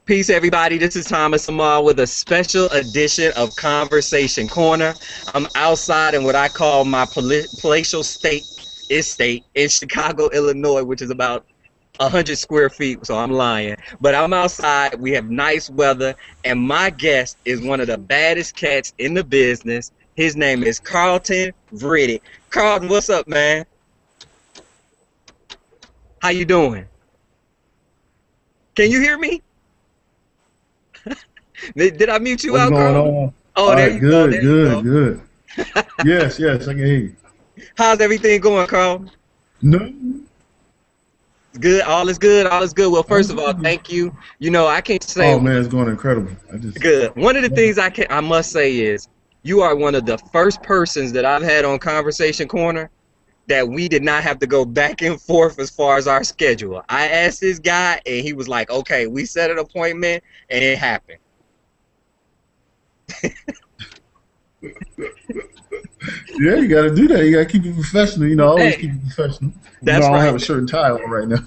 Peace, everybody. This is Thomas Amal with a special edition of Conversation Corner. I'm outside in what I call my palatial estate in Chicago, Illinois, which is about 100 square feet, so I'm lying. But I'm outside. We have nice weather, and my guest is one of the baddest cats in the business. His name is Carlton Riddick. Carlton, what's up, man? How you doing? Can you hear me? Did I mute you What's out, going Carlton? on? Oh, All there right, you go. good, There you good, go. good. Yes, yes, I can hear you. How's everything going, Carl? No, Good. All is good. All is good. Well, all first of all, good. thank you. I can't say Oh man, it's going incredible. I just, good. One of the things I must say is you are one of the first persons that I've had on Conversation Corner that we did not have to go back and forth as far as our schedule. I asked this guy, and he was like, "Okay, we set an appointment, and it happened." yeah, you got to do that. You got to keep it professional. I always Hey, keep it professional. that's I don't have right. a shirt and tie on right now.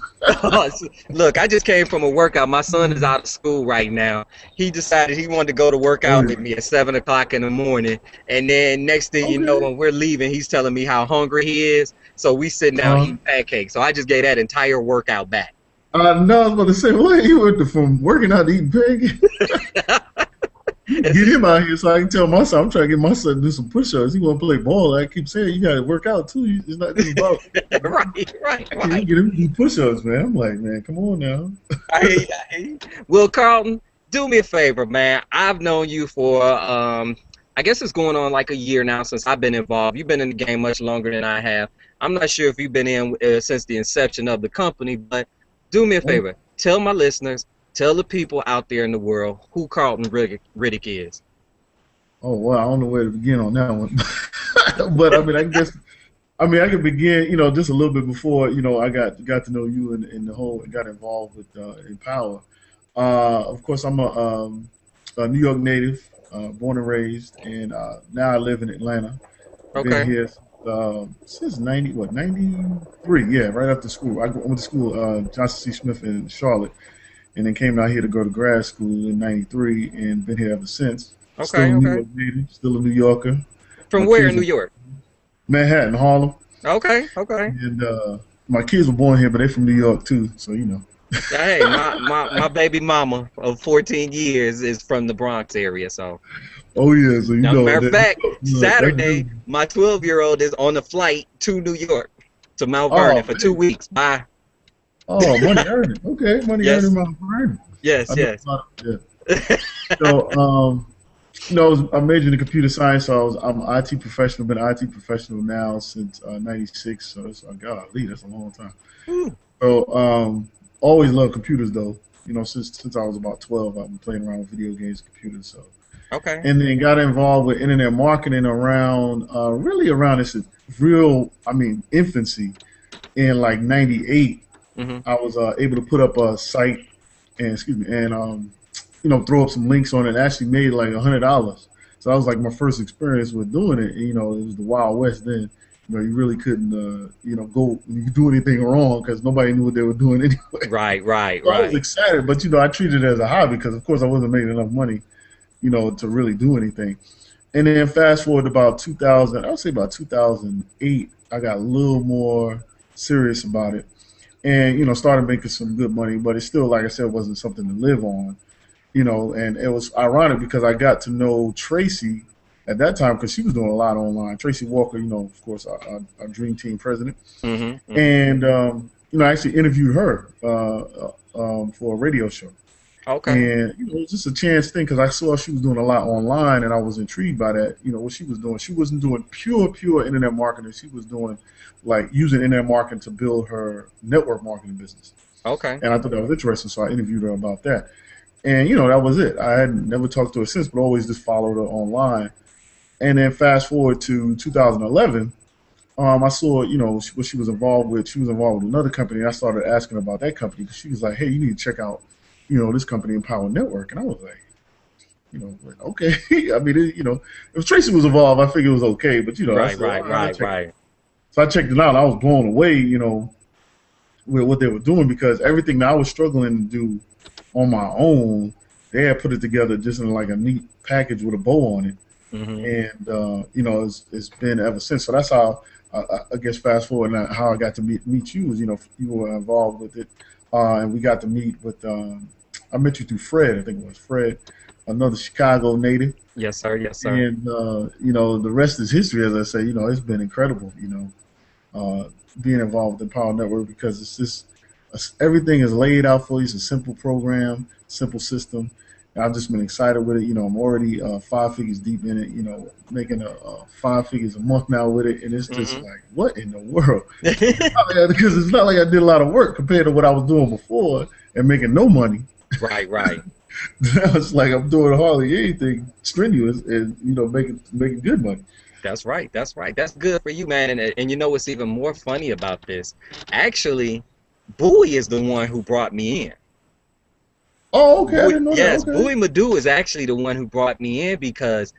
Look, I just came from a workout. My son is out of school right now. He decided he wanted to go to work Oh out yeah. with me at 7 o'clock in the morning. And then next thing you know, Okay. when we're leaving, he's telling me how hungry he is. So we sitting down Uh, eating pancakes. So I just gave that entire workout back. no, I was about to say, well, you went from working out to eating pancakes. And Get see, him out here so I can tell my son. I'm trying to get my son to do some push-ups. He want to play ball. I keep saying you got to work out too. It's not just about. I can't right. get him to do push-ups, man. I'm like, man, come on now. I hear you, I hear you. Well, Carlton, do me a favor, man. I've known you for I guess it's going on like a year now since I've been involved. You've been in the game much longer than I have. I'm not sure if you've been in since the inception of the company, but do me a favor. Tell my listeners, tell the people out there in the world who Riddick is. Oh wow, I don't know where to begin on that one. But I mean, I guess I can begin, just a little bit before, I got to know you and the whole and got involved with Empower. Of course, I'm a New York native, born and raised, and now I live in Atlanta. Been Okay. here since 93? Yeah, right after school. I went to school, Johnson C. Smith in Charlotte, and then came out here to go to grad school in '93, and been here ever since. Still Okay. a New Okay. York native, still a New Yorker. From My where in kids New are York? Manhattan, Harlem, Okay. Okay. and my kids were born here, but they're from New York too. So Hey, my baby mama of 14 years is from the Bronx area, so. Oh yeah, so Now, matter of that. fact, That's Saturday, good. my 12-year-old is on a flight to New York, to Mount Vernon Oh for two man. weeks. Bye. Oh, money earning. Okay, money earning, Yes, my earning. yes, I know yes. about yeah. So I majored in computer science. So I'm an IT professional. Been an IT professional now since '96. So golly, that's a long time. Ooh, So always loved computers though. Since I was about 12, I've been playing around with video games, and computers. So okay. and then got involved with internet marketing around really around its real, infancy in like '98. Hmm. I was able to put up a site and throw up some links on it. And actually made like $100. So that was like my first experience with doing it. It was the Wild West then. You really couldn't go you do anything wrong because nobody knew what they were doing anyway. Right, right, So I was right. excited, but I treated it as a hobby because of course I wasn't making enough money to really do anything. And then fast forward about 2000, I would say about 2008, I got a little more serious about it and started making some good money, but it still, like I said, wasn't something to live on. And it was ironic because I got to know Tracy at that time because she was doing a lot online. Tracy Walker, of course, our Dream Team president, Hmm. Hmm. and I actually interviewed her for a radio show. Okay. And it was just a chance thing because I saw she was doing a lot online, and I was intrigued by that. What she was doing. She wasn't doing pure internet marketing. She was doing like using internet marketing to build her network marketing business. Okay. And I thought that was interesting, so I interviewed her about that. And that was it. I had never talked to her since, but always just followed her online. And then fast forward to 2011, I saw what she was involved with. She was involved with another company. And I started asking about that company because she was like, "Hey, you need to check out this company, Empower Network." And I was like, like, okay. I mean, if Tracy was involved, I figured it was okay. But I Right, said, all right, right, I'll right, check it. right. So I checked it out. And I was blown away, with what they were doing because everything that I was struggling to do on my own. They had put it together just in like a neat package with a bow on it, Hmm. and it's been ever since. So that's how I guess fast forward now, how I got to meet you was you were involved with it, and we got to meet with. I met you through Fred. I think it was Fred, another Chicago native, Yes, sir. Yes, sir. and the rest is history. As I say, it's been incredible. Being involved with the Power Network because it's just everything is laid out for you. It's a simple program, simple system. And I've just been excited with it. I'm already 5 figures deep in it. Making 5 figures a month now with it, and it's just Hmm. like, what in the world? Because it's not like I did a lot of work compared to what I was doing before and making no money. Right, right. Now it's like I'm doing hardly anything strenuous and making good money. That's right. That's right. That's good for you, man. And you know what's even more funny about this? Actually, Bowie is the one who brought me in. Oh, okay, I Bowie, didn't know that. yes, Okay. Bowie Madu is actually the one who brought me in because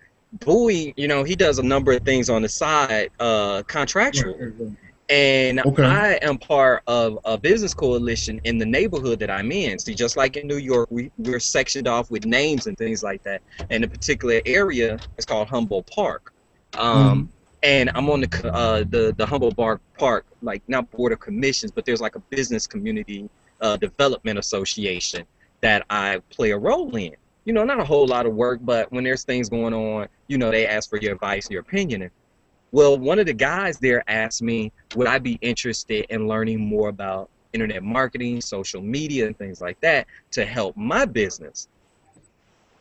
Bowie, he does a number of things on the side, Right, contractual. right, right. And Okay. I am part of a business coalition in the neighborhood that I'm in. See, just like in New York, we're sectioned off with names and things like that. And the particular area is called Humboldt Park. Hmm. Um, and I'm on the Humboldt Park, like not board of commissions, but there's like a business community development association that I play a role in. Not a whole lot of work, but when there's things going on, they ask for your advice, your opinion. Well, one of the guys there asked me, would I be interested in learning more about internet marketing, social media, and things like that to help my business?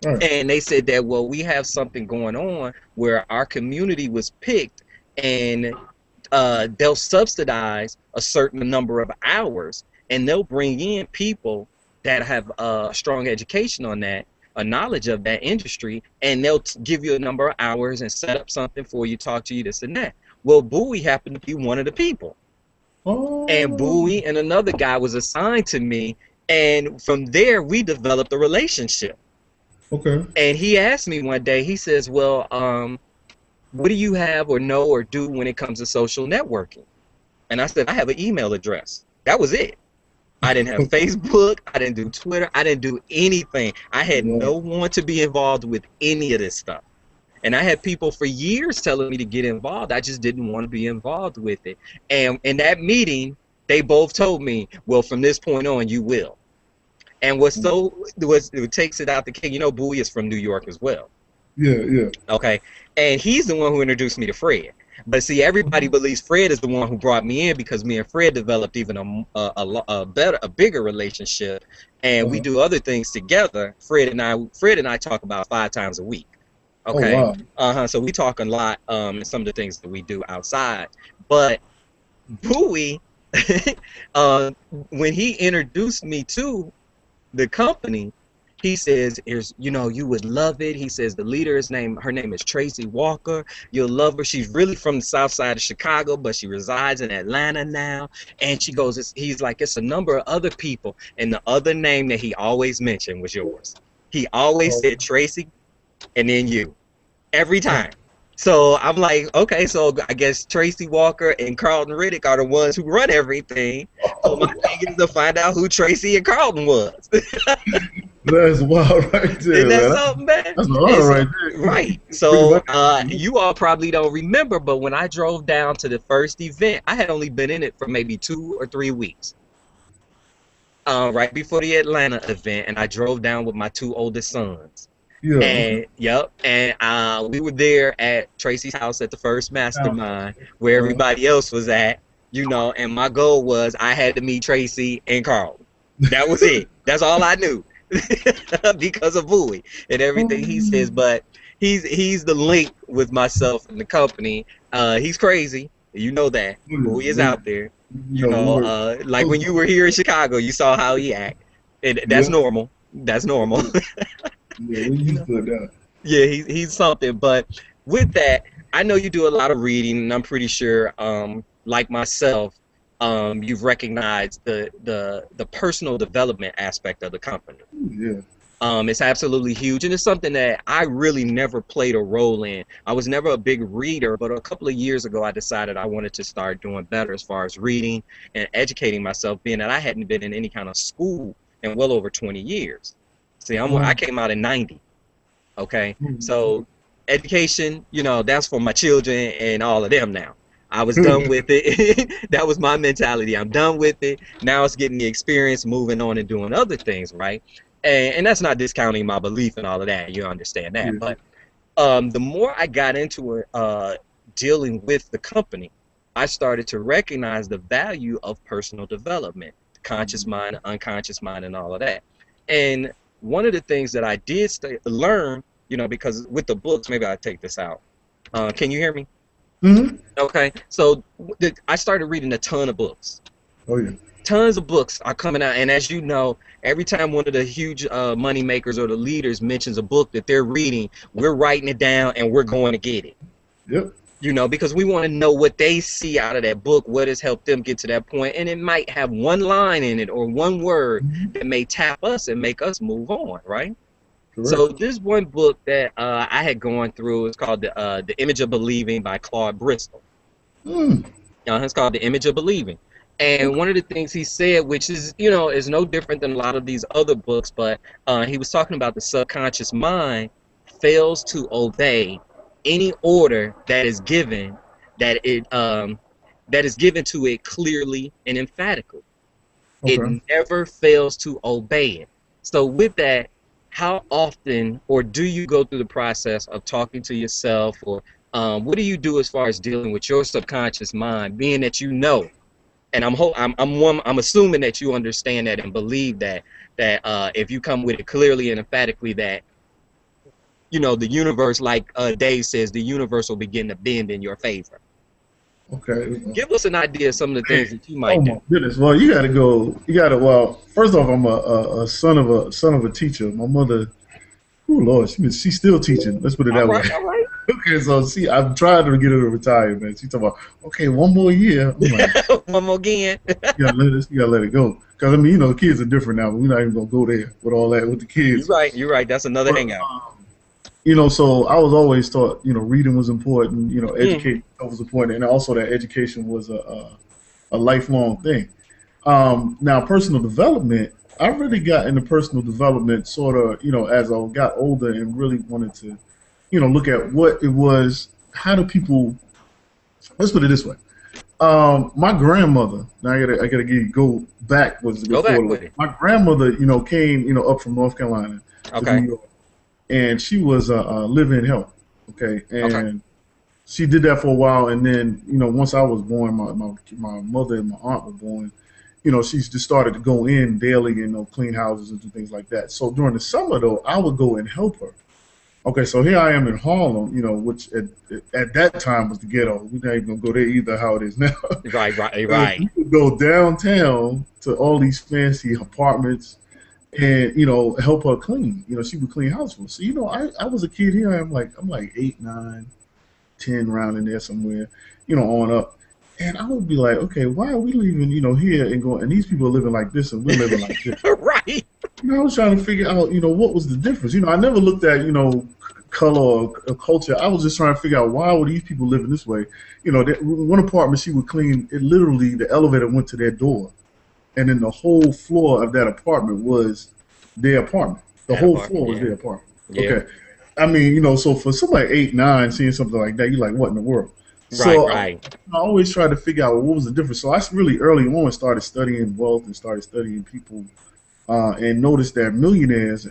Right. And they said that, well, we have something going on where our community was picked and they'll subsidize a certain number of hours and they'll bring in people that have a strong education on that, a knowledge of that industry, and they'll give you a number of hours and set up something for you, talk to you, this and that. Well, Bowie happened to be one of the people. And Oh, Bowie and another guy was assigned to me. And from there, we developed a relationship. okay. And he asked me one day, he says, well, what do you have or know or do when it comes to social networking? And I said, I have an email address. That was it. I didn't have Facebook. I didn't do Twitter. I didn't do anything. I had Wow. no one to be involved with any of this stuff. And I had people for years telling me to get involved. I just didn't want to be involved with it. And in that meeting, they both told me, well, from this point on, you will. And what takes it out the cake, Bowie is from New York as well. Yeah, yeah. Okay. And he's the one who introduced me to Fred. But see, everybody believes Fred is the one who brought me in because me and Fred developed even a bigger relationship, and we Uh-huh. do other things together. Fred and I talk about 5 times a week. Oh, Okay, wow. so we talk a lot in some of the things that we do outside. But Bowie, uh, when he introduced me to the company, he says, "Here's, you would love it." He says her name is Tracy Walker. You'll love her. She's really from the South Side of Chicago, but she resides in Atlanta now. And she goes, he's like, it's a number of other people, and the other name that he always mentioned was yours. He always Oh, said Tracy, and then you every right. time. So I'm like, okay, so I guess Tracy Walker and Carlton Riddick are the ones who run everything. So my Oh, wow. thing is to find out who Tracy and Carlton was. That's wild right Isn't there, that man. something, man? That's an And honor so, right there. right. You pretty So, much. you all probably don't remember, but when I drove down to the first event, I had only been in it for maybe 2 or 3 weeks. Right before the Atlanta event, and I drove down with my two oldest sons. Yeah, okay. And yep, and we were there at Tracy's house at the first Now, mastermind where uh, everybody else was at, and my goal was I had to meet Tracy and Carl. That was it. That's all I knew. Because of Bowie and everything he says, oh, but he's the link with myself and the company. He's crazy. You know that. Bowie is out there. we were Like when close. you were here in Chicago, you saw how he act. And that's Yeah, normal. That's normal. yeah, we You used know? to that. Yeah, he's something. But with that, I know you do a lot of reading, and I'm pretty sure, like myself, you've recognized the personal development aspect of the company. Yeah. It's absolutely huge, and it's something that I really never played a role in. I was never a big reader, but a couple of years ago, I decided I wanted to start doing better as far as reading and educating myself, being that I hadn't been in any kind of school in well over 20 years. See, I came out in 90. Okay, so education, that's for my children and all of them now. I was done with it. That was my mentality. I'm done with it. Now it's getting the experience, moving on and doing other things, right? And that's not discounting my belief and all of that. You understand that. But the more I got into it, dealing with the company, I started to recognize the value of personal development, conscious mind, unconscious mind, and all of that. And one of the things that I did learn, because with the books, maybe I'll take this out. Can you hear me? Mm-hmm. Okay. So I started reading a ton of books. Oh, yeah. Tons of books are coming out. And as you know, every time one of the huge money makers or the leaders mentions a book that they're reading, we're writing it down and we're going to get it. Yep. Because we want to know what they see out of that book, what has helped them get to that point. And it might have one line in it or one word that may tap us and make us move on, right? Correct. So this one book that I had gone through is called The Image of Believing by Claude Bristol. It's called The Image of Believing. And one of the things he said, which is, is no different than a lot of these other books, but he was talking about the subconscious mind fails to obey any order that is given, that is given to it clearly and emphatically. Okay. It never fails to obey it. So with that, how often, or do you go through the process of talking to yourself, or what do you do as far as dealing with your subconscious mind, being that and I'm assuming that you understand that and believe that if you come with it clearly and emphatically, that the universe, like Dave says, the universe will begin to bend in your favor. Okay. Give us an idea of some of the things that you might do. Oh my goodness! Well, you got to go. Well, first off, I'm a son of a teacher. My mother, oh Lord, she's still teaching. Let's put it that way. All right. Okay, so I'm trying to get her to retire, man. She's talking about, okay, one more year. I'm like, one more again. you gotta let it go. Because the kids are different now. We're not even gonna go there with all that with the kids. You're right. That's another hangout. So I was always taught, reading was important. Education was important, and also that education was a lifelong thing. Now, personal development, I really got into personal development sort of, as I got older and really wanted to, look at what it was. How do people? Let's put it this way. My grandmother. Now I gotta go back. Go back with it. My grandmother, came, up from North Carolina to New York, and she was living in health. Okay, and she did that for a while, and then once I was born, my mother and my aunt were born. She just started to go in daily and clean houses and do things like that. So during the summer, though, I would go and help her. Okay, so here I am in Harlem, which at that time was the ghetto. We're not even gonna go there either. How it is now. Right. We would go downtown to all these fancy apartments, and help her clean. She would clean houses. So I was a kid here. I'm like 8, 9, 10, around in there somewhere. On up. And I would be like, okay, why are we leaving, here and going, and these people are living like this and we're living like this. Right. I was trying to figure out, what was the difference. I never looked at, color or culture. I was just trying to figure out why were these people living this way. One apartment she would clean, it literally, the elevator went to their door. And then the whole floor of that apartment was their apartment. The whole floor was their apartment. Yeah. Okay. I mean, so for somebody 8, 9, seeing something like that, you're like, what in the world? So right. I always try to figure out what was the difference. So I really early on started studying wealth and started studying people, and noticed that millionaires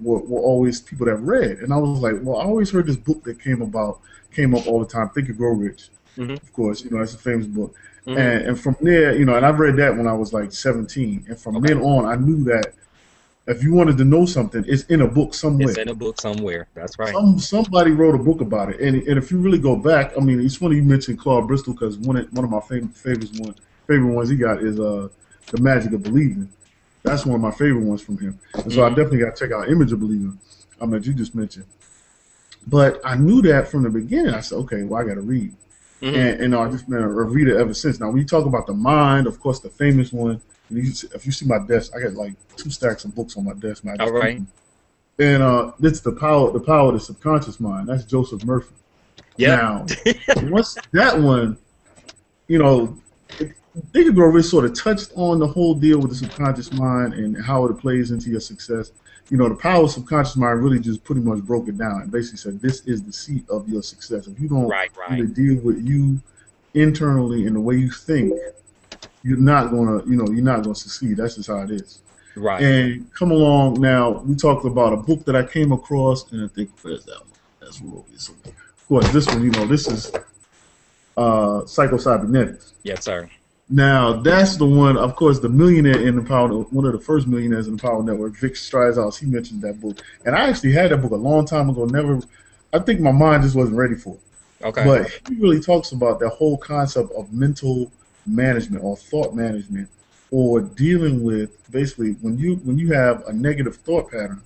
were always people that read. And I was like, well, I always heard this book that came up all the time, Think and Grow Rich. Of course, that's a famous book. And from there, and I read that when I was like 17. And from then on, I knew that if you wanted to know something, it's in a book somewhere. It's in a book somewhere. That's right. Somebody wrote a book about it. And if you really go back, I mean, it's funny you mentioned Claude Bristol, because one of my favorite ones he got is The Magic of Believing. That's one of my favorite ones from him. And so I definitely got to check out Image of Believing, that you just mentioned. But I knew that from the beginning. I said, okay, well, I got to read. And I've just been a reader ever since. Now, when you talk about the mind, of course, the famous one, if you see my desk, I got like 2 stacks of books on my desk. Man. All right. And it's the power of the subconscious mind. That's Joseph Murphy. Yeah. Now, once that one, Think and Grow Rich sort of touched on the whole deal with the subconscious mind and how it plays into your success. You know, the power of subconscious mind really just pretty much broke it down and basically said this is the seat of your success. If you don't Right, really right, deal with you internally and the way you think, you're not gonna succeed. That's just how it is. right. And come along now, we talked about a book that I came across, and I think where's that one? That's what it is. Of course, this one, this is Psycho-Cybernetics. Yes, sir. Now, that's the one, of course, the millionaire in the Power, one of the first millionaires in the Power Network, Vic Strizos, he mentioned that book. And I actually had that book a long time ago, I think my mind just wasn't ready for it. Okay. But he really talks about that whole concept of mental management or thought management, or dealing with basically when you have a negative thought pattern,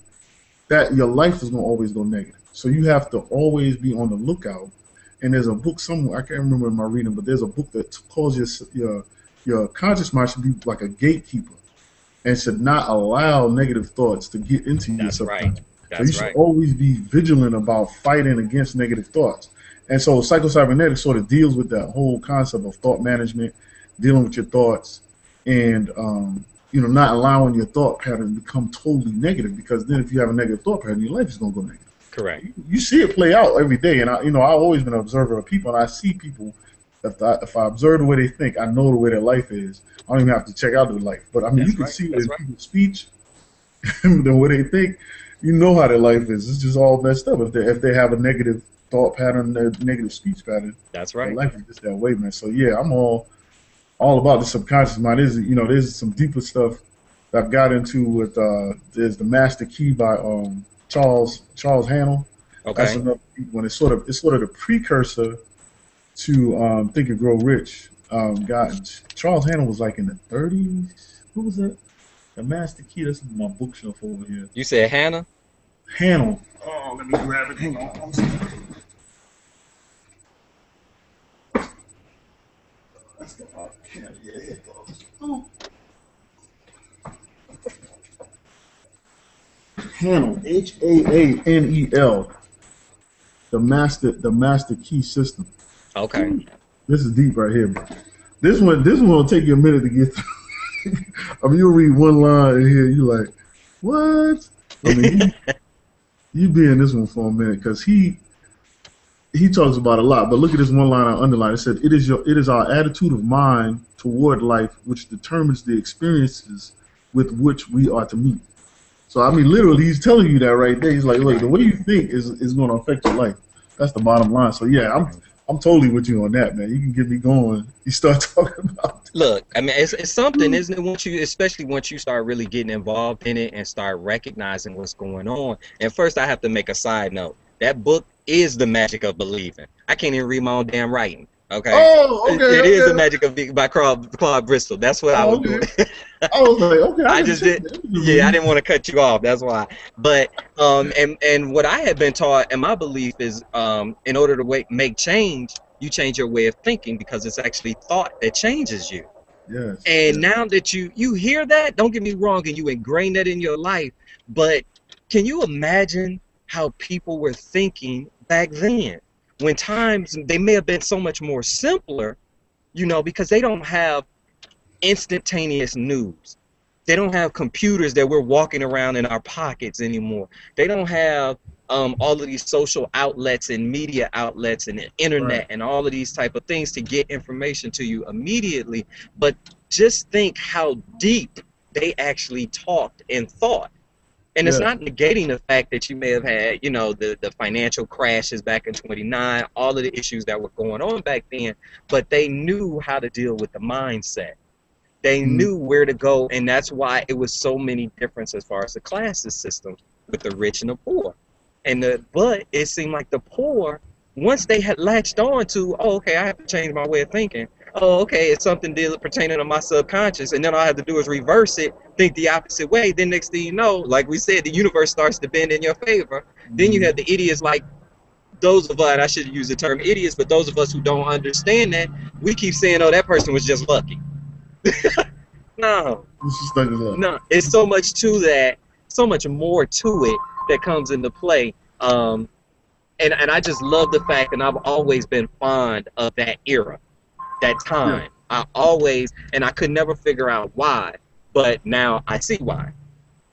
that your life is going to always go negative. So you have to always be on the lookout. And there's a book somewhere, I can't remember my reading, but there's a book that calls your conscious mind should be like a gatekeeper and should not allow negative thoughts to get into your subconscious. So you should always be vigilant about fighting against negative thoughts. And so Psycho-Cybernetics sort of deals with that whole concept of thought management, dealing with your thoughts, and not allowing your thought pattern to become totally negative, because then if you have a negative thought pattern, your life is going to go negative. Correct. You see it play out every day, and I've always been an observer of people, and I see people. If I observe the way they think, I know the way their life is. I don't even have to check out their life, but I mean, you can see it in people's speech, the way they think. You know how their life is. It's just all messed up if they have a negative thought pattern, a negative speech pattern. That's right. Their life is just that way, man. So yeah, I'm all about the subconscious mind. There's some deeper stuff that I've got into with. There's the Master Key by Charles Hannell. Okay. That's another one. It's sort of the precursor to Think and Grow Rich. Charles Hannell was like in the 30s. What was that? The Master Key. That's my bookshelf over here. You said Hannah? Hannell. Oh, let me grab it. Hang on. That's the yeah, here it goes. Oh. Hannell, Hanel, the master key system. Okay. This is deep right here, bro. This one will take you a minute to get through. I mean, you'll read one line in here, you're like, what? I mean, you be in this one for a minute, because he talks about a lot. But look at this one line I underlined. It said, "It is our attitude of mind toward life which determines the experiences with which we are to meet." So I mean, literally, he's telling you that right there. He's like, look, the way you think is going to affect your life. That's the bottom line. So yeah, I'm totally with you on that, man. You can get me going. You start talking about. Look, I mean, it's something, isn't it? Especially once you start really getting involved in it and start recognizing what's going on. And first, I have to make a side note. That book is the magic of believing. I can't even read my own damn writing. Okay. Oh, okay. It is the magic of by Claude Bristol. That's what I was doing. I was like, okay. I just did. Yeah, I didn't want to cut you off. That's why. But and what I have been taught, and my belief is, in order to make change, you change your way of thinking, because it's actually thought that changes you. Yes. And now that you hear that, don't get me wrong, and you ingrain that in your life, but can you imagine how people were thinking back then, when times they may have been so much more simpler, because they don't have instantaneous news. They don't have computers that we're walking around in our pockets anymore. They don't have all of these social outlets and media outlets and the internet and all of these type of things to get information to you immediately. But just think how deep they actually talked and thought. And it's not negating the fact that you may have had, the financial crashes back in '29, all of the issues that were going on back then, but they knew how to deal with the mindset. They knew where to go, and that's why it was so many differences as far as the classes system with the rich and the poor. But it seemed like the poor, once they had latched on to, oh, okay, I have to change my way of thinking. Oh, okay, it's something pertaining to my subconscious, and then all I have to do is reverse it, think the opposite way. Then next thing you know, like we said, the universe starts to bend in your favor. Then you have the idiots like those of us, and I should use the term idiots, but those of us who don't understand that, we keep saying, oh, that person was just lucky. No, it's so much to that, so much more to it that comes into play. And I just love the fact, and I've always been fond of that era, that time, I always, and I could never figure out why, but now I see why.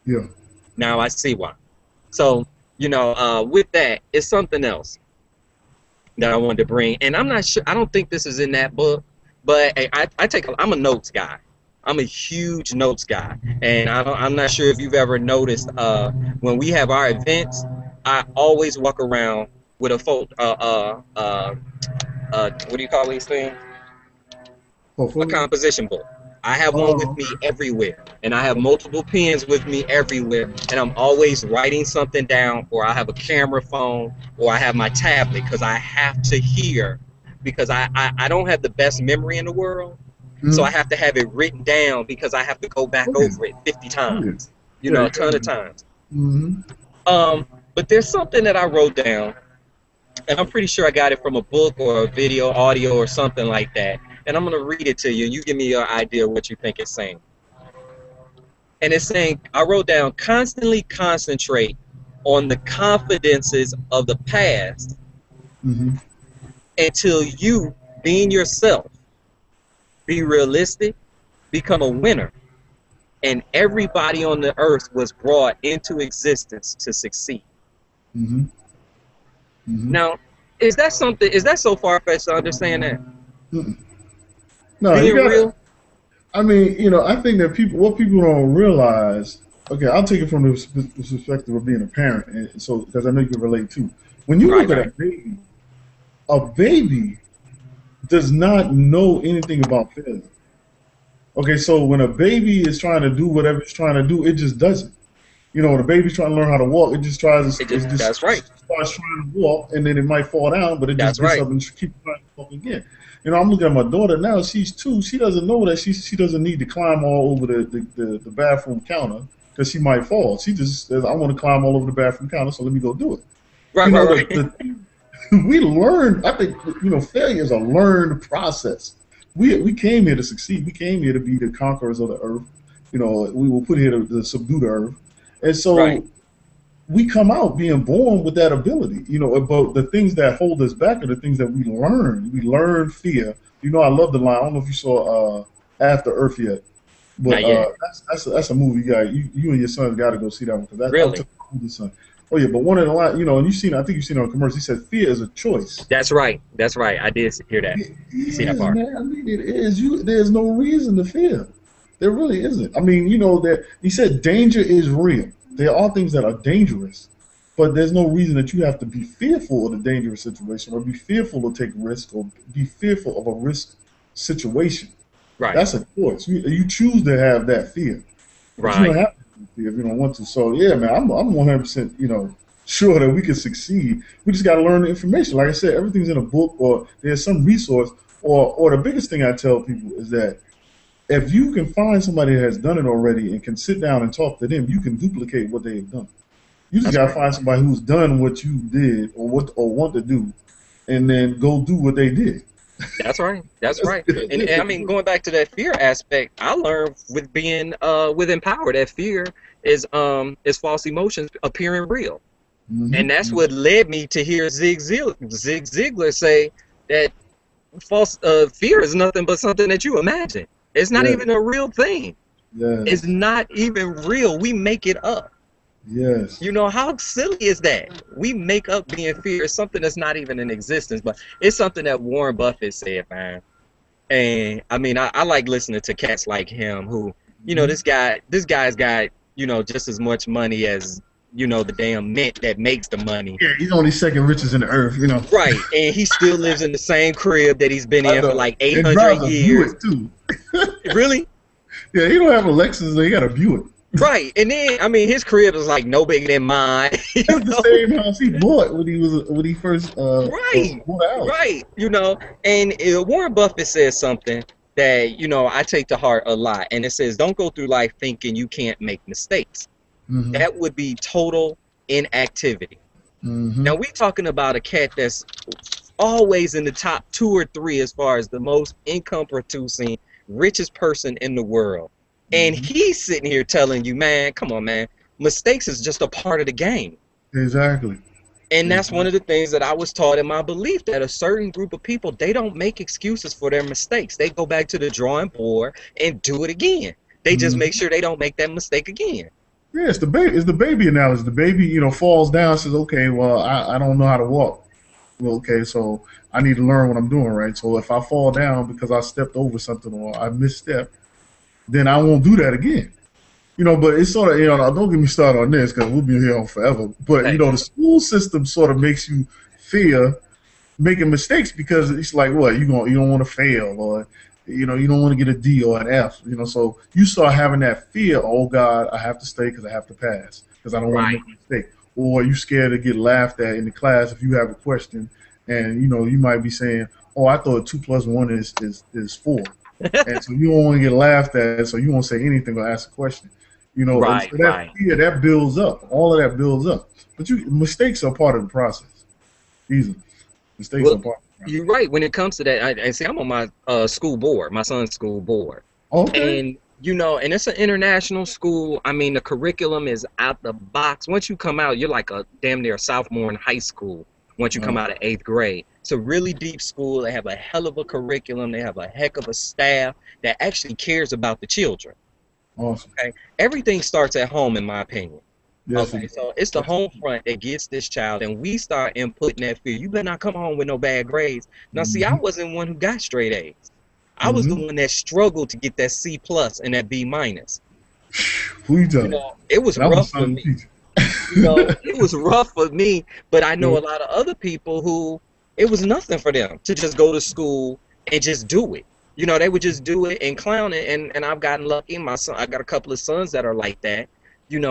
Yeah. Now I see why. So, with that, it's something else that I wanted to bring, and I'm not sure. I don't think this is in that book, but hey, I'm a notes guy. I'm a huge notes guy, and I'm not sure if you've ever noticed. When we have our events, I always walk around with a what do you call these things? A Portfolio. composition book. I have one with Oh, me everywhere, and I have multiple pens with me everywhere, and I'm always writing something down, or I have a camera phone, or I have my tablet, because I have to hear, because I don't have the best memory in the world, so I mm-hmm. have to have it written down, because I have to go back Okay. over it 50 Oh, yeah. times, Yeah. a ton of times. Mm-hmm. But there's something that I wrote down, and I'm pretty sure I got it from a book or a video, audio, or something like that. And I'm gonna read it to you, and you give me your idea of what you think it's saying. And it's saying, I wrote down, constantly concentrate on the confidences of the past Mm-hmm. until you, being yourself, be realistic, become a winner, and everybody on the earth was brought into existence to succeed. Mm-hmm. Mm-hmm. Now, is that so far-fetched to understand that? Mm-mm. No, you Being gotta. real? I mean, I think that what people don't realize. Okay, I'll take it from the perspective of being a parent, and so because I know you can relate too. When you Right, look at right. a baby does not know anything about failure. Okay, so when a baby is trying to do whatever it's trying to do, it just does it. When a baby's trying to learn how to walk, it just That's right. starts trying to walk, and then it might fall down, but it just That's gets right. up and keeps trying to walk again. I'm looking at my daughter now. She's 2. She doesn't know that she doesn't need to climb all over the bathroom counter because she might fall. She just says, "I want to climb all over the bathroom counter, so let me go do it." Right, right, right. We learn. I think failure is a learned process. We came here to succeed. We came here to be the conquerors of the earth. We were put here to subdue the earth, and Right. so we come out being born with that ability. But the things that hold us back are the things that we learn. We learn fear. I love the line. I don't know if you saw After Earth yet, but Not yet. that's a movie you and your son got to go see that one because I Really? took my oldest son. Oh yeah, but one of the line, and I think you've seen it on commercial. He said, "Fear is a choice." That's right. That's right. I did hear that. It See that is, part. man. I mean, it is. There's no reason to fear. There really isn't. I mean, that he said danger is real. There are things that are dangerous, but there's no reason that you have to be fearful of the dangerous situation or be fearful to take risk or be fearful of a risk situation. Right. That's a choice. You choose to have that fear, but you Right. don't have to have fear if you don't want to. So yeah, man, I'm 100% sure that we can succeed. We just got to learn the information. Like I said, everything's in a book or there's some resource. Or the biggest thing I tell people is that if you can find somebody that has done it already and can sit down and talk to them, you can duplicate what they have done. You just That's gotta right. find somebody who's done what you did or want to do, and then go do what they did. That's right. That's right. And I mean, going back to that fear aspect, I learned with being with Empower that fear is false emotions appearing real. And that's Mm-hmm. what led me to hear Zig Ziglar say that false fear is nothing but something that you imagine. It's not Yes, even a real thing. It's yes, not even real. We make it up. yes. How silly is that? We make up being fear. It's something that's not even in existence, but it's something that Warren Buffett said, man. And I mean, I like listening to cats like him who, Mm-hmm. this guy's got, just as much money as, the damn mint that makes the money. Yeah, he's only second richest in the earth. Right. And he still lives in the same crib that he's been I in for know. like And 800 drives a years. Buick too. Really? Yeah, he don't have a Lexus, he got a Buick. Right. And then, I mean, his crib is like no bigger than mine. That's the same house he bought when he first Right, bought a house. right, and Warren Buffett says something that, I take to heart a lot, and it says, don't go through life thinking you can't make mistakes. Mm-hmm. That would be total inactivity. Mm-hmm. Now, we're talking about a cat that's always in the top 2 or 3 as far as the most income producing, richest person in the world. And Mm-hmm. he's sitting here telling you, man, come on, man, mistakes is just a part of the game. Exactly. And that's one Mhm. of the things that I was taught in my belief, that a certain group of people, they don't make excuses for their mistakes. They go back to the drawing board and do it again. They just make Mhm. sure they don't make that mistake again. Yeah, it's the baby. It's the baby analogy. The baby, falls down, says, "Okay, well, I don't know how to walk. Well, okay, so I need to learn what I'm doing, right? So if I fall down because I stepped over something or I misstep, then I won't do that again. But it's sort of, don't get me started on this because we'll be here on forever. But Hey, the school system sort of makes you fear making mistakes because it's like, what, you don't want to fail, or you don't want to get a D or an F. So you start having that fear. Oh God, I have to stay because I have to pass because I don't want to right. make a mistake. Or you scared to get laughed at in the class if you have a question, and you might be saying, "Oh, I thought 2 plus 1 is 4," and so you don't want to get laughed at, so you won't say anything or ask a question. And Right, so that right. fear that builds up. All of that builds up. But mistakes are part of the process. Easily, mistakes Well, are part of the process. you're right when it comes to that. I see. I'm on my school board, my son's school board, Okay. and and it's an international school. I mean, the curriculum is out the box. Once you come out, you're like a damn near a sophomore in high school. Once you come Wow. out of eighth grade, it's a really deep school. They have a hell of a curriculum. They have a heck of a staff that actually cares about the children. Awesome. Okay, everything starts at home, in my opinion. Yes, it Okay, does. so it's the Yes. home front that gets this child, and we start inputting that fear. You better not come home with no bad grades. Now, see, I Mm-hmm. wasn't one who got straight A's. I was the Mm-hmm. one that struggled to get that C plus and that B minus. Who you telling? It was And I'm the rough son for of the me. teacher. It was rough for me, but I know Yeah. a lot of other people who it was nothing for them to just go to school and just do it. They would just do it and clown it, and I've gotten lucky. I got a couple of sons that are like that,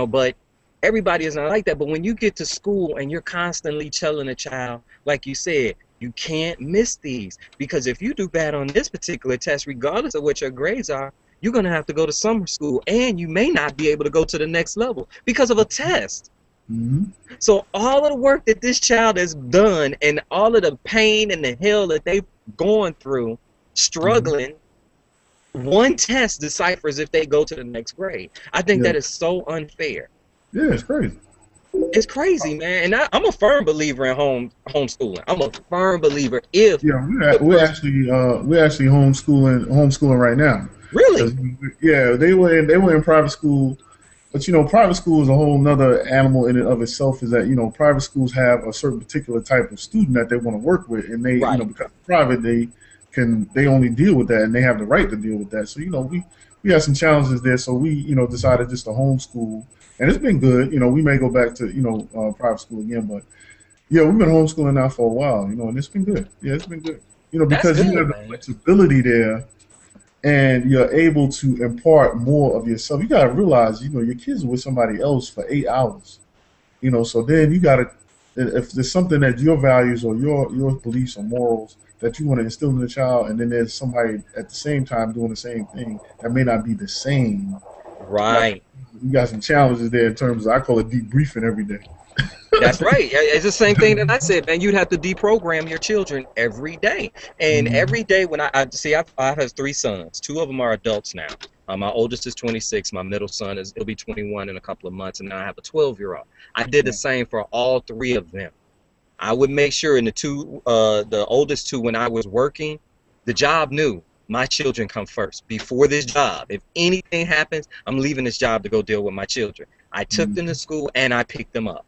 but everybody is not like that. But when you get to school and you're constantly telling a child, like you said, you can't miss these, because if you do bad on this particular test, regardless of what your grades are, you're going to have to go to summer school, and you may not be able to go to the next level because of a test. Mm-hmm. So all of the work that this child has done, and all of the pain and the hell that they've gone through, Mm-hmm. struggling, one test deciphers if they go to the next grade. I think Yeah. that is so unfair. Yeah, it's crazy. It's crazy, man. And I'm a firm believer in homeschooling. I'm a firm believer if Yeah, the person we're actually homeschooling right now. really 'Cause, yeah, they were in private school. But private school is a whole nother animal in and of itself. Is that private schools have a certain particular type of student that they want to work with, and they right. because it's private they only deal with that, and they have the right to deal with that. So we have some challenges there. So we decided just to homeschool, and it's been good. We may go back to private school again, but yeah, we've been homeschooling now for a while. And it's been good. Yeah, it's been good. That's Because you good, have the man. flexibility there and you're able to impart more of yourself. You gotta realize, your kids are with somebody else for 8 hours. So then you gotta, if there's something that your values or your beliefs or morals that you want to instill in the child, and then there's somebody at the same time doing the same thing that may not be the same. Like Right. you got some challenges there in terms of, I call it debriefing every day. That's right. It's the same thing that I said, man. You'd have to deprogram your children every day. And Mm-hmm. every day when I have three sons. Two of them are adults now. My oldest is 26. My middle son he'll be 21 in a couple of months. And now I have a 12-year-old. I did the same for all three of them. I would make sure the oldest two, when I was working, the job knew my children come first before this job. If anything happens, I'm leaving this job to go deal with my children. I took them to Mm-hmm. school and I picked them up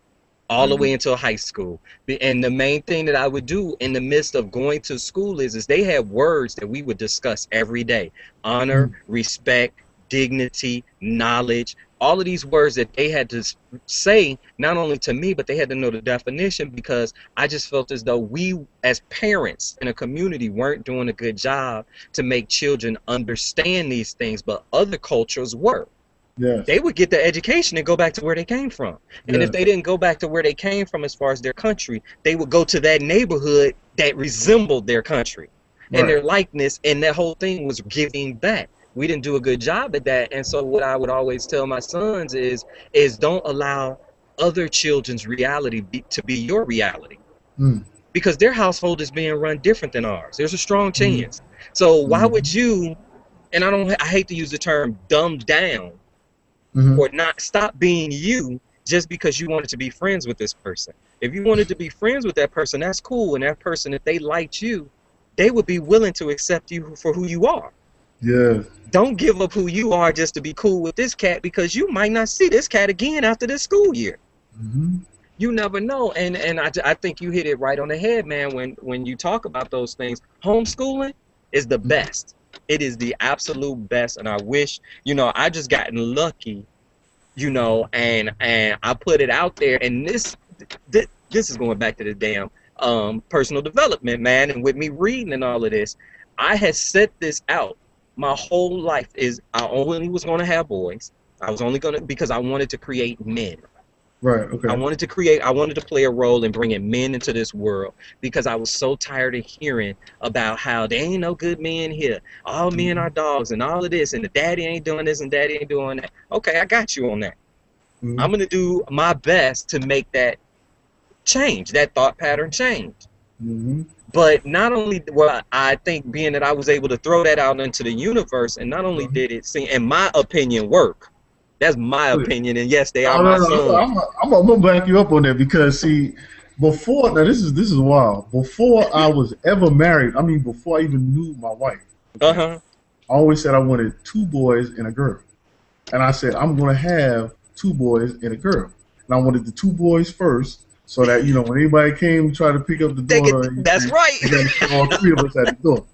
all Very the way good. until high school. And the main thing that I would do in the midst of going to school is they had words that we would discuss every day: honor, Mm-hmm. respect, dignity, knowledge. All of these words that they had to say, not only to me, but they had to know the definition, because I just felt as though we, as parents in a community, weren't doing a good job to make children understand these things, but other cultures were. Yes. They would get their education and go back to where they came from. And if Yes. they didn't go back to where they came from as far as their country, they would go to that neighborhood that resembled their country. And Right. their likeness and that whole thing was giving back. We didn't do a good job at that. And so what I would always tell my sons is don't allow other children's reality to be your reality, Mm. because their household is being run different than ours. There's a strong Mm. chance. So why would Mm. you, and I hate to use the term dumb down, Mm. or not stop being you just because you wanted to be friends with this person. If you wanted to be friends with that person, that's cool. And that person, if they liked you, they would be willing to accept you for who you are. Yeah. Don't give up who you are just to be cool with this cat, because you might not see this cat again after this school year. Mm-hmm. You never know. And I think you hit it right on the head, man, when you talk about those things. Homeschooling is the best. It is the absolute best. And I wish, I just gotten lucky, and I put it out there. And this is going back to the damn personal development, man. And with me reading and all of this, I had set this out. My whole life is I only was going to have boys. I was only going to, because I wanted to create men. Right. Okay. I wanted to play a role in bringing men into this world, because I was so tired of hearing about how there ain't no good men here. All men are dogs and all of this, and the daddy ain't doing this and daddy ain't doing that. Okay, I got you on that. Mm-hmm. I'm going to do my best to make that change, that thought pattern change. Mm-hmm. But not only, well, I think being that I was able to throw that out into the universe, and not only did it seem, in my opinion, work. That's my opinion, and yes, they are my sons. I'm gonna back you up on that, because see, before, now this is wild. Before I was ever married, I mean, before I even knew my wife, I always said I wanted 2 boys and a girl, and I said I'm gonna have 2 boys and a girl, and I wanted the 2 boys first, so that when anybody came to try to pick up the daughter, that's right. All 3 of us at the door.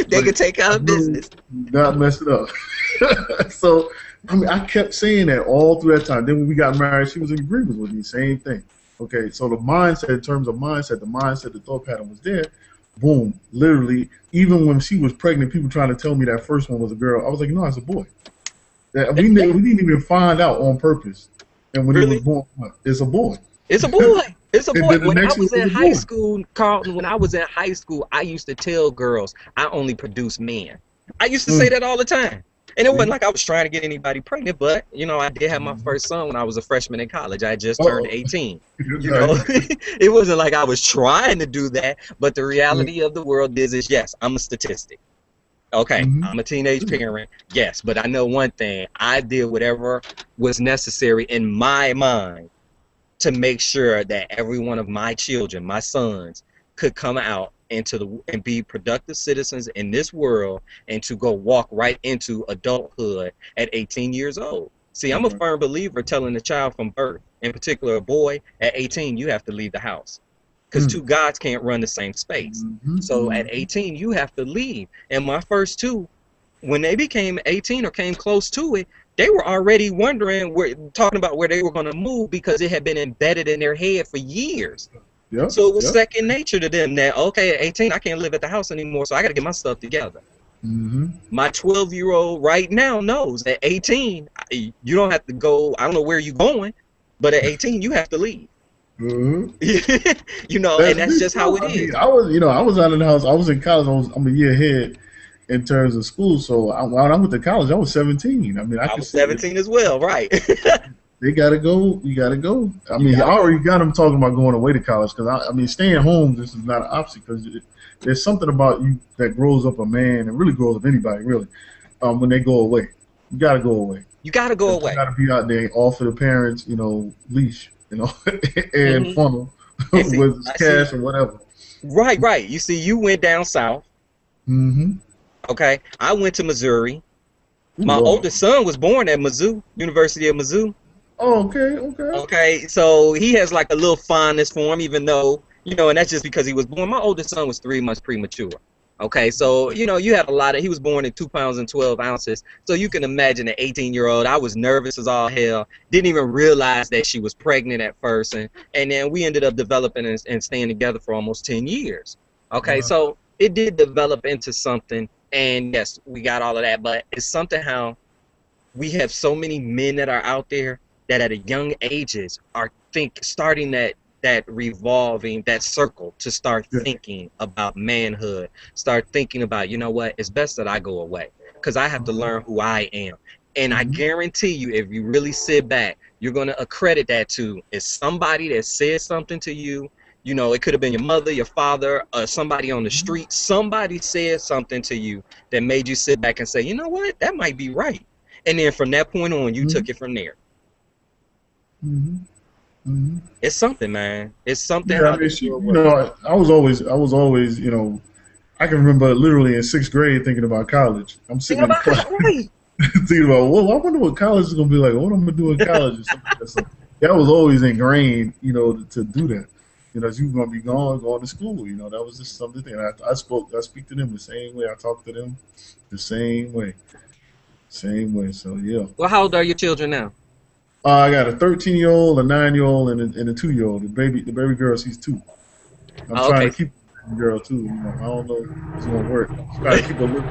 They could take out business. Not mess it up. So, I mean, I kept saying that all through that time. Then when we got married, she was in agreement with me, same thing. Okay, so the mindset, in terms of mindset, the thought pattern was there. Boom, literally, even when she was pregnant, people trying to tell me that first one was a girl. I was like, no, it's a boy. We didn't even find out on purpose. And when he was born, it's a boy. It's a boy. It's a boy. When I was in high school, Carlton, when I was in high school, I used to tell girls I only produce men. I used to say that all the time. And it wasn't like I was trying to get anybody pregnant, but, I did have my first son when I was a freshman in college. I just turned 18. It wasn't like I was trying to do that, but the reality of the world is yes, I'm a statistic. Okay, I'm a teenage parent, yes, but I know one thing. I did whatever was necessary in my mind to make sure that every one of my children, my sons, could come out and be productive citizens in this world, and to go walk right into adulthood at 18 years old. See, I'm a firm believer telling a child from birth, in particular a boy, at 18 you have to leave the house, because 2 gods can't run the same space. So at 18 you have to leave. And my first 2, when they became 18 or came close to it, they were already talking about where they were going to move, because it had been embedded in their head for years. Yep, so it was second nature to them that, okay, at 18, I can't live at the house anymore, so I got to get my stuff together. My 12-year-old right now knows at 18, you don't have to go, I don't know where you're going, but at 18, you have to leave. And that's just how it is. I was out of the house. I was in college. I'm a year ahead in terms of school. So when I went to college, I was 17. I mean, I was 17 as well, right? They gotta go. You gotta go. I mean, I already got them talking about going away to college, because I mean, staying home, this is not an option, because there's something about you that grows up a man, and really grows up anybody, really, when they go away. You gotta go away. You gotta go away. You gotta be out there, offer the parents, leash, and funnel with cash or whatever. Right. You see, you went down south. Okay, I went to Missouri. My oldest son was born at Mizzou, University of Mizzou. Oh, okay. Okay, so he has like a little fondness for him, even though, and that's just because he was born. My oldest son was 3 months premature. Okay, so, you had he was born in 2 pounds and 12 ounces. So you can imagine an 18-year-old. I was nervous as all hell. Didn't even realize that she was pregnant at first. And then we ended up developing and staying together for almost 10 years. Okay, so it did develop into something. And yes, we got all of that. But it's something how we have so many men that are out there that at a young ages are starting that revolving, that circle, to start thinking about manhood, start thinking about, what, it's best that I go away, because I have to learn who I am. And I guarantee you, if you really sit back, you're going to accredit that to is somebody that said something to you. It could have been your mother, your father, somebody on the street. Somebody said something to you that made you sit back and say, you know what, that might be right. And then from that point on, you took it from there. Hmm. It's something, man. It's something Yeah, I how mean, the she, world you works. know, I was always, I can remember literally in sixth grade thinking about college. I'm Think sitting in about class right. thinking about, well, I wonder what college is gonna be like. What I'm gonna do in college or something like that. So that was always ingrained, to do that. You're gonna be going to school. That was just something. I speak to them the same way. I talk to them the same way. So yeah. Well, how old are your children now? I got a 13-year-old, a 9-year-old, and a 2-year-old. The baby girl, she's 2. I'm Oh, trying okay. to keep the girl too. I don't know if it's gonna work. Just try to keep her little.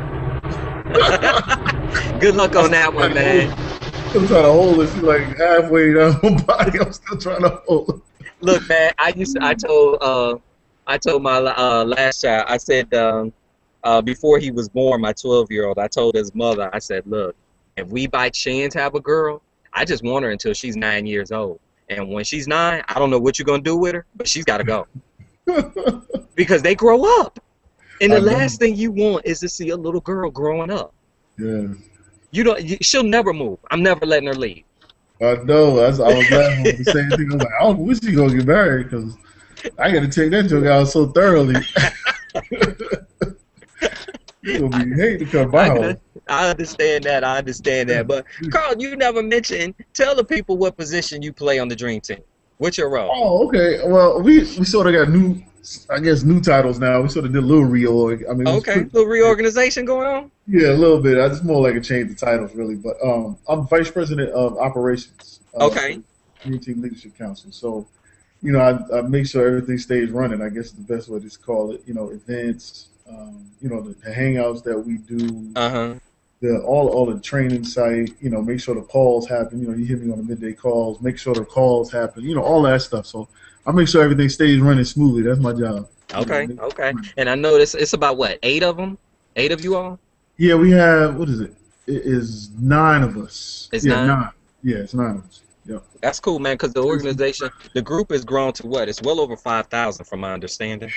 Good luck I'm on still that trying one, to hold man. her. Still trying to hold her. She's like halfway down my body. I'm still trying to hold Look, man, I told my last child, I said, before he was born, my 12-year-old, I told his mother, I said, look, if we by chance have a girl, I just want her until she's 9 years old. And when she's nine, I don't know what you're gonna do with her, but she's gotta go. her. Because they grow up. And the I know. last thing you want is to see a little girl growing up. Yeah. She'll never move. I'm never letting her leave. I know. I was laughing with the same thing. I was like, I don't wish she gonna get married because I got to take that joke out so thoroughly. You gonna be hating to come by I home. could, I understand that. I understand that. But Carl, you never mentioned. Tell the people what position you play on the Dream Team. What's your role? Oh, okay. Well, we sort of got new, I guess, new titles now. We sort of did a little reorg. I mean, it was Okay, pretty. little reorganization going on. Yeah, a little bit. I just more like a change of titles, really. But I'm vice president of operations for Okay, the Green Team Leadership Council. So, I make sure everything stays running. I guess is the best way to call it. Events, the hangouts that we do, uh-huh. all the training site. Make sure the calls happen. You hear me on the midday calls. Make sure the calls happen. All that stuff. So I make sure everything stays running smoothly. That's my job. Okay, Make okay. And I noticed it's about what, 8 of them? 8 of you all? Yeah, we have, what is it? It is 9 of us. It's Yeah, 9. 9. Yeah, it's 9 of us. Yep. That's cool, man. Because the organization, the group has grown to what? It's well over 5,000, from my understanding.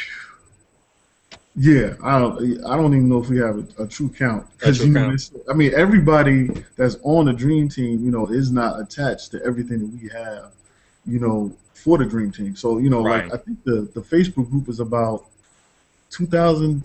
Yeah, I don't even know if we have a true count A because true count. I mean everybody that's on the dream team, is not attached to everything that we have, for the dream team. So like Right. I think the Facebook group is about 2,000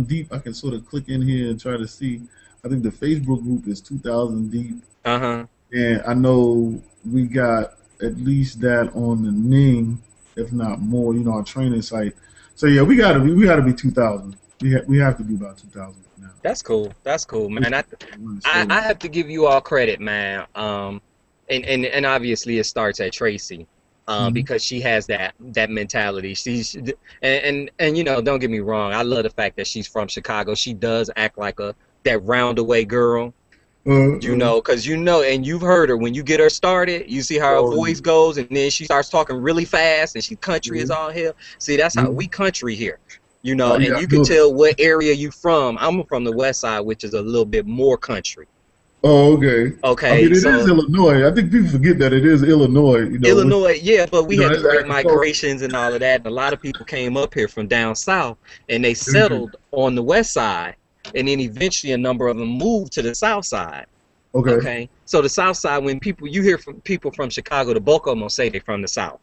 deep. I can sort of click in here and try to see. I think the Facebook group is 2,000 deep. Uh-huh. And I know we got at least that on the Ning, if not more, our training site. So yeah, we gotta be 2,000. We have to be about 2,000 now. That's cool. That's cool, It's man. I, really I slowly. I have to give you all credit, man. And obviously it starts at Tracy, Hmm. because she has that mentality. And don't get me wrong. I love the fact that she's from Chicago. She does act like that roundaway girl. Uh, uh, Because and you've heard her when you get her started. You see how her oh voice goes, and then she starts talking really fast, and she country yeah. as all hell. See, that's how Hmm. we country here. And Yeah, I you could know that. tell what area you from. I'm from the west side, which is a little bit more country. Oh, okay. I Okay, mean, it is so Illinois. I think people forget that it is Illinois. Which Illinois, yeah, but we had the that's great agriculture. migrations and all of that. And a lot of people came up here from down south, and they Okay. settled on the west side, and then eventually a number of them moved to the south side. Okay. Okay, so the south side, when you hear from people from Chicago, the bulk of them will say they're from the south.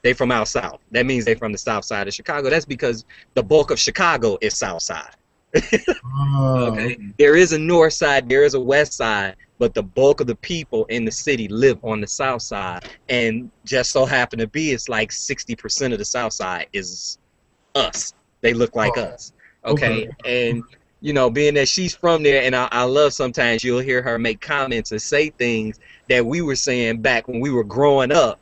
They from out south. That means they from the south side of Chicago. That's because the bulk of Chicago is south side. Okay, Okay. there is a north side, there is a west side, but the bulk of the people in the city live on the south side, and just so happen to be it's like 60% of the south side is us. They look like Oh, us. okay. Okay, and being that she's from there, and I love sometimes you'll hear her make comments and say things that we were saying back when we were growing up,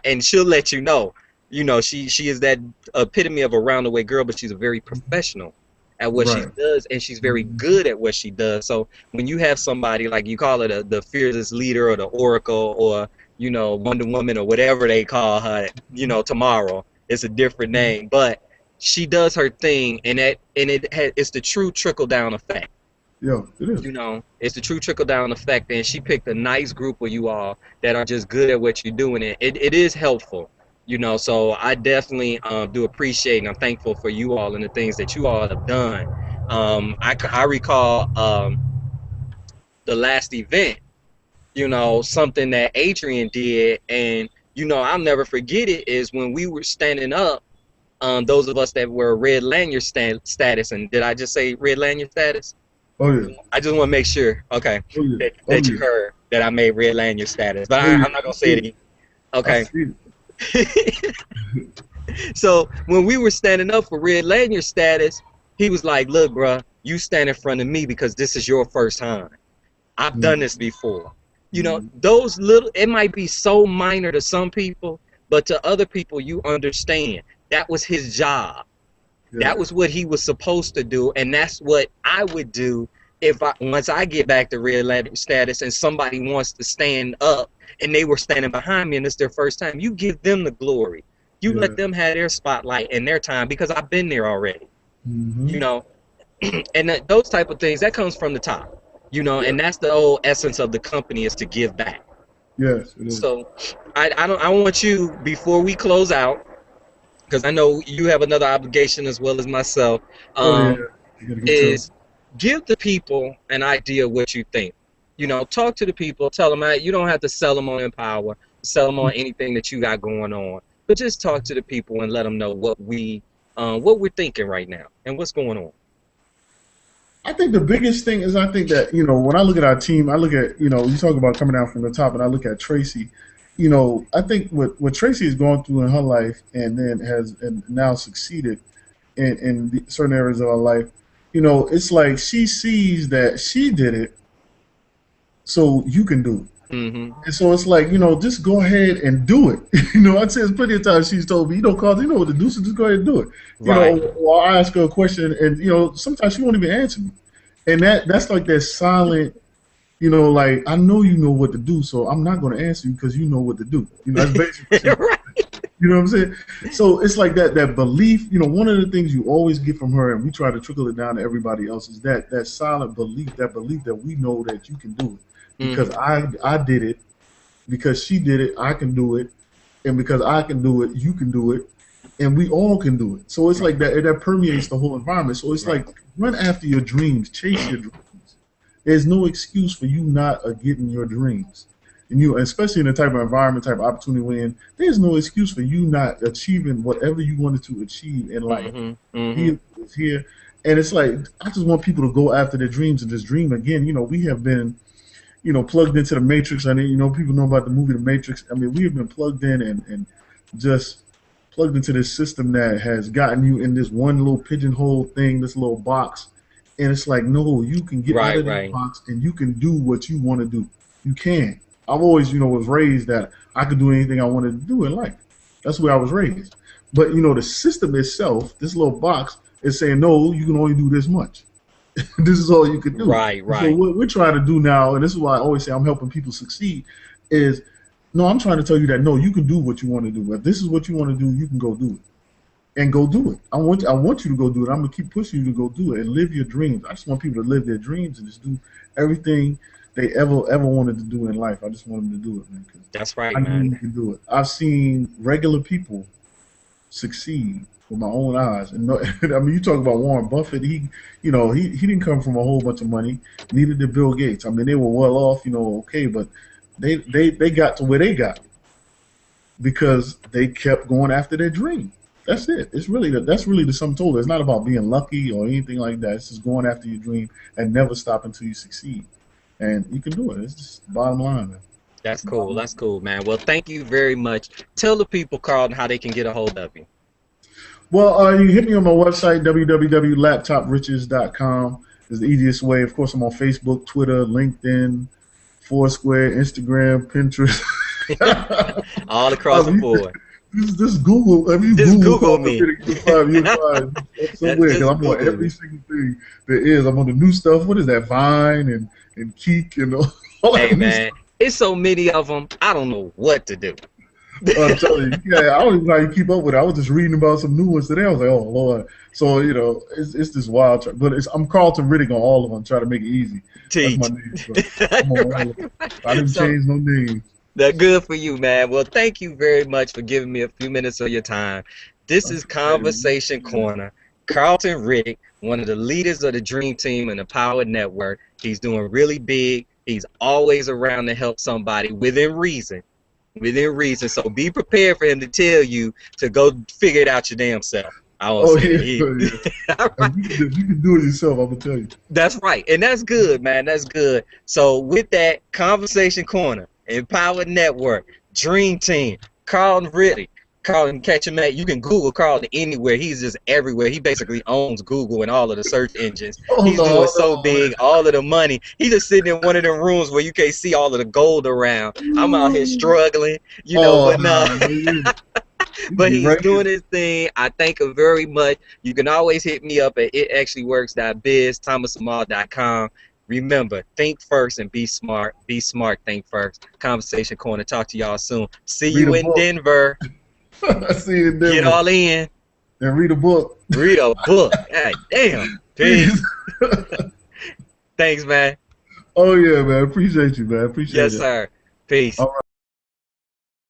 and she'll let she is that epitome of a roundaway girl, but she's a very professional at what she Right. does, and she's very Mhm. good at what she does. So when you have somebody like you call her the fearless leader or the oracle or Wonder Woman or whatever they call her, tomorrow it's a different name, but she does her thing, it's the true trickle down effect. Yeah, it is. It's the true trickle down effect, and she picked a nice group of you all that are just good at what you're doing. It is helpful, so I definitely do appreciate and I'm thankful for you all and the things that you all have done. I recall the last event. you know, something that Adrian did, and you know, I'll never forget it, is when we were standing up, those of us that were red lanyard status, and did I just say red lanyard status? Oh yeah. I just want to make sure, okay, Oh yeah. Oh that you yeah. heard that I made red lanyard status, but Oh yeah. I'm not I gonna say see it it. again. I Okay. see So when we were standing up for red lanyard status, he was like, "Look, bruh, you stand in front of me because this is your first time. I've done it. this before." You know, Mm-hmm. those little, it might be so minor to some people, but to other people, you understand that was his job. Yeah. That was what he was supposed to do, and that's what I would do if once I get back to red lanyard status and somebody wants to stand up and they were standing behind me and it's their first time. You give them the glory. You Yeah. let them have their spotlight and their time because I've been there already. Mm-hmm. You know, and those type of things that comes from the top. You know, Yeah. and that's the whole essence of the company is to give back. Yes, it is. So, I want you before we close out, because I know you have another obligation as well as myself. Oh yeah. Um, You gotta get to. is give the people an idea of what you think. You know, talk to the people, tell them, "Hey, you don't have to sell them on Empower, sell them on anything that you got going on, but just talk to the people and let them know what we're thinking right now and what's going on." I think the biggest thing is I think that, when I look at our team, I look at, you talk about coming down from the top, and I look at Tracy. I think what Tracy has gone through in her life and then has and now succeeded in certain areas of her life, it's like she sees that she did it, so you can do it. Mm-hmm. And so it's like, just go ahead and do it. I'd say there's plenty of times she's told me, Carl, you know what to do, so just go ahead and do it. Right. Or I ask her a question and, sometimes she won't even answer me. And that's like that silent, like, I know you know what to do, so I'm not going to answer you because you know what to do. That's basically Right. You know what I'm saying? So it's like that belief, one of the things you always get from her, and we try to trickle it down to everybody else, is that silent belief, that belief that we know that you can do it. Because I did it, because she did it, I can do it, and because I can do it, you can do it, and we all can do it. So it's like that permeates the whole environment. So it's like, run after your dreams, chase your dreams. There's no excuse for you not getting your dreams. And especially in the type of environment, type of opportunity we're in, there's no excuse for you not achieving whatever you wanted to achieve in life. It's here. And it's like, I just want people to go after their dreams and just dream again. We have been, plugged into the Matrix. I mean, people know about the movie The Matrix. I mean, we have been plugged in and just plugged into this system that has gotten you in this one little pigeonhole thing, this little box. And it's like, no, you can get out of this box and you can do what you want to do. You can. I've always, was raised that I could do anything I wanted to do in life. That's the way I was raised. But, the system itself, this little box, is saying, no, you can only do this much. This is all you can do. Right. So what we're trying to do now, and this is why I always say I'm helping people succeed, is, no, I'm trying to tell you that, no, you can do what you want to do. If this is what you want to do, you can go do it. And go do it. I want you to go do it. I'm going to keep pushing you to go do it and live your dreams. I just want people to live their dreams and just do everything they ever wanted to do in life. I just want them to do it, man. That's right, I know man. you can do it. I've seen regular people succeed with my own eyes. And I mean, you talk about Warren Buffett. He didn't come from a whole bunch of money. Neither did Bill Gates. I mean, they were well off, okay, but they got to where they got because they kept going after their dream. That's it. That's really the sum total. It's not about being lucky or anything like that. It's just going after your dream and never stop until you succeed. And you can do it. It's just the bottom line, man. That's cool. That's cool, man. Well, thank you very much. Tell the people, Carlton, how they can get a hold of you. Well, you can hit me on my website, www.laptopriches.com. is the easiest way. Of course, I'm on Facebook, Twitter, LinkedIn, Foursquare, Instagram, Pinterest. All across the board. Just Google. I mean, just Google me. You'll find somewhere, because I'm on every single thing there is. I'm on the new stuff. What is that? Vine and Keek and all that. Hey, man, it's so many of them. I don't know what to do. I'm telling you, yeah, I don't even know how you keep up with it. I was just reading about some new ones today. I was like, oh Lord. So it's this wild. But I'm Carlton Riddick on all of them. Try to make it easy. Teach. That's my name. So I'm on all of them. I didn't change no name. That's good for you, man. Well, thank you very much for giving me a few minutes of your time. This is Conversation Corner. Carlton Riddick, one of the leaders of the Dream Team and the Power Network. He's doing really big, He's always around to help somebody within reason. Within reason. So be prepared for him to tell you to go figure it out your damn self. I won't Oh say yeah, that. yeah. Right. If you can do it yourself, I'm gonna tell you. That's right. And that's good, man. That's good. So with that, Conversation Corner, Empowered Network, Dream Team, Carlton Riddick. Carlton, catch him at, you can Google Carlton anywhere. He's just everywhere. He basically owns Google and all of the search engines. He's doing so big, all of the money. He's just sitting in one of them rooms where you can't see all of the gold around. I'm out here struggling, you know, Oh, but no. nah, But he's doing his thing. I thank him very much. You can always hit me up at itactuallyworks.biz, thomasamal.com. Remember, think first and be smart. Be smart, think first. Conversation Corner. Talk to y'all soon. See you in Denver. See you in Denver. Get all in. And read a book. Read a book. God damn. Peace. Thanks, man. Oh, yeah, man. Appreciate you, man. Appreciate it. Yes, sir. Peace. All right.